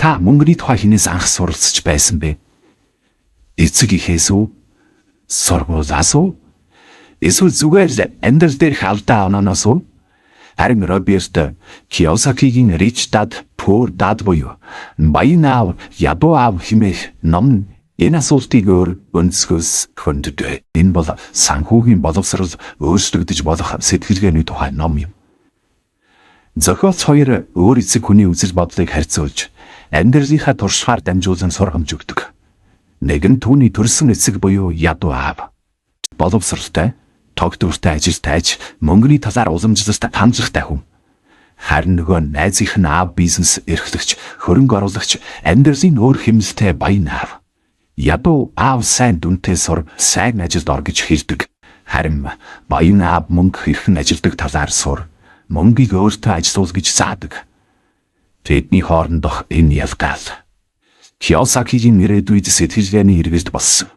Та мөнгөний тухай хинээс анх суралцж байсан бэ? Эцэг ихээс үү? Сургуулиас үү? Эсвэл зүгээр амьдрал дээрх алдаа ононоос үү? Харин Роберт Кийосакигийн Rich Dad Poor Dad буюу Баян аав, ядуу аав хэмээх ном энэ асуултыг өнцгөөс хөндөд. Энэ бол санхүүгийн боловсрол өөрчлөгдөж болох сэтгэлгээний тухай ном юм. Зохиолч хоёр өөр эцэг хүний үзэл бодлыг харьцуулж амьдралынхаа туршлагаар дамжуулан сургамж өгдөг. Нэг нь түүний төрсөн эцэг буюу ядуу аав. Боловсролтой, тогтвортой ажилтайж, мөнгөний талаар уламжлалтай хандлагатай хүн. Харин нөгөө найзынх нь аав бизнес эрхлэгч, хөрөнгө оруулагч, амьдралын өөр хэмнэлтэй баян аав. Ядуу аав сайн дүнтэй сур, сайн ажилд ор гэж хэлдэг. Харин баян аав мөнгө хэрхэн ажилдаг талаар сур, мөнгийг өөртөө ажилуул гэж заадаг. Тэдний хоорондох энэ ялгаал Кийосакигийн ирээдүйд сэтгэлгээний эргэлт болсон.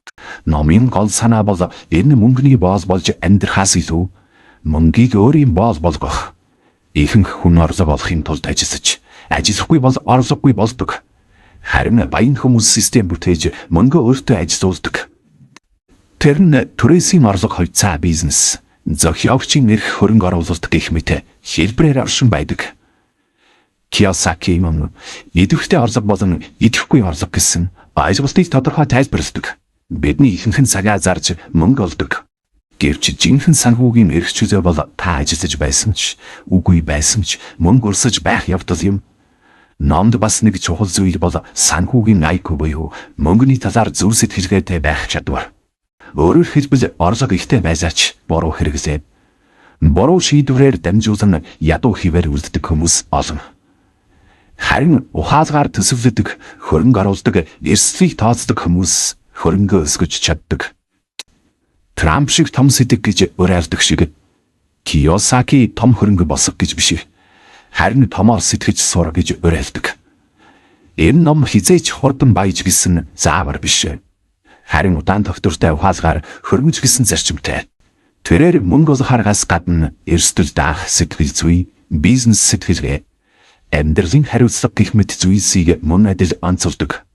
Номын гол санаа бол энэ мөнгөний боол болж амьдрахаас илүү мөнгийг өөрийн боол болгох. Ихэнх хүн орлого олохын тулд ажиллахгүй бол орлогогүй болдог. Харин баян хүмүүс систем бүтээж мөнгө өөртөө ажилуулдаг. Тэр нь түрээсийн орлого хувьцаа бизнес, зохиогчийн эрх хөрөнгө оруулалт гэх мэт хэлбэрээр оршин байдаг. Кийосаки мөн идэвхтэй орлого болон идэвхгүй орлого гэсэн ойлголтыг тодорхой тайлбарладаг. Бидний ихэнх нь цагаа зарж мөнгө олдог. Гэвч жинхэнэ санхүүгийн эрх чөлөө бол та ажиллаж байсан ч, үгүй байсан ч мөнгө урсаж байх явдал юм. Номд бас нэг чухал зүйл бол санхүүгийн IQ буюу мөнгөний талаар зөв сэтгэлгээтэй байх чадвар. Өөрөөр хэлбэл орлого ихтэй байсаач буруу хэрэглээ. Буруу шийдвэрээр дамжуулан ядуу хിവэр үлддэг хүмүүс олон. Харин ухаалгаар төсөвлөдөг, хөрөнгө оруулдаг, эрсдлийг тооцдог хүмүүс хөрөнгө өсгөж чаддаг. Трамп шиг том сэдэг гэж уриалдаг шиг Кийосаки том хөрөнгө босго гэж биш. Харин томоор сэтгэж сур гэж уриалдаг. Энэ ном хизээч хурдан баяж гэсэн заавар биш. Харин удаан тогтвортой ухаалгаар хөрөнгөж гэсэн зарчимтай. Тэрээр мөнгө олохоос гадна эрсдэл даах сэтгэл зүй, бизнес сэтгэлгээ, амьдралын хариуцлага гэх мэт зүйлсийг мөн адил онцолдог.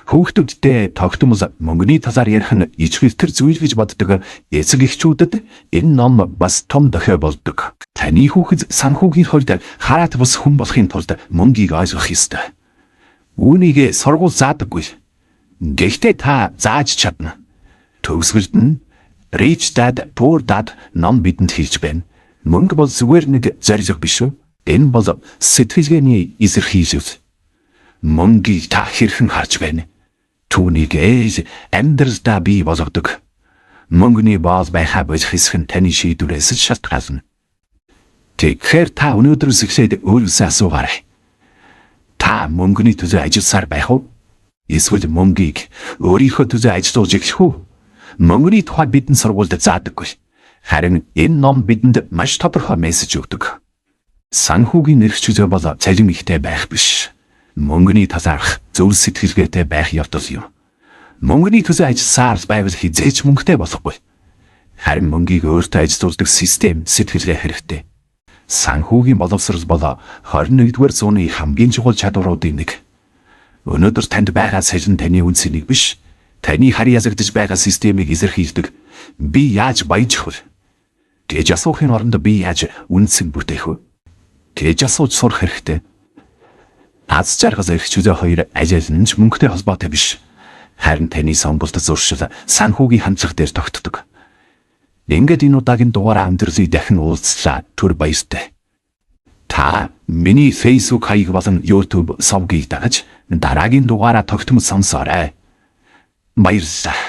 Хүүхдүүдтэй тогтмол мөнгөний талаар ярих нь ичгэлтэр зүйл гэж боддог эцэг эхчүүдэд энэ ном бас том дохио болдог. Таны хүүхэд санхүүгийн хувьд хараат бус хүн болохын тулд мөнгийг ойлгох ёстой. Үүнийг сургууль заадаггүй. Гэхдээ та зааж чадна. Төгсгөлд нь Rich Dad Poor Dad ном бидэнд хэлж байна. Мөнгө бол зүгээр нэг зорилго биш үү? Энэ бол сэтгэлгээний илэрхийлэл. Мөнгийг та хэрхэн харж байна? Түүнийг амьдралдаа бий болгодог. Мөнгөний боол байхаа болох хэсэг нь таны шийдвэрээс шалтгаална. Тэгэхээр та өнөөдрөөс эхлээд өөрөөсөө асуугаарай. Та мөнгөний төлөө ажилласаар байх уу? Эсвэл мөнгийг өөрийнхөө төлөө ажиллуулж эхлэх үү? Мөнгөний тухай бидэнд сургуульд заадаггүй. Харин энэ ном бидэнд маш тодорхой мессеж өгдөг. Санхүүгийн эрх чөлөө бол цалин ихтэй байх биш. Мөнгөний талаарх зөв сэтгэлгээтэй байх явдал юм. Мөнгөний төлөө ажилласаар байвал хизээч мөнгөтэй болохгүй. Харин мөнгийг өөртөө ажилуулдаг систем сэтгэлгээ хэрэгтэй. Санхүүгийн боловсрол бол 21-р зууны хамгийн чухал чадваруудын нэг. Өнөөдөр танд байгаа цалин таны үнцийн нэг биш. Таны харь язагдж байгаа системийг илэрхийлдэг. Би яаж баяжих вэ? Гэж асуухын оронд би яаж үнцэн бүтээх вэ? Гэж асууж сурах хэрэгтэй. Аз жаргал эрх чөлөө хоёр ажил нь ч мөнгөтэй холбоотой биш. Харин таны сонголт зуршил санхүүгийн хандлага дээр тогтдог. Ингээд энэ удаагийн дугаар амьдралыг дахин уулзлаа. Түр баяртай. Та миний Facebook хаяг болон YouTube сувгийг дагаж дараагийн дугаараа тогтмол сонсоорой. Баярлалаа.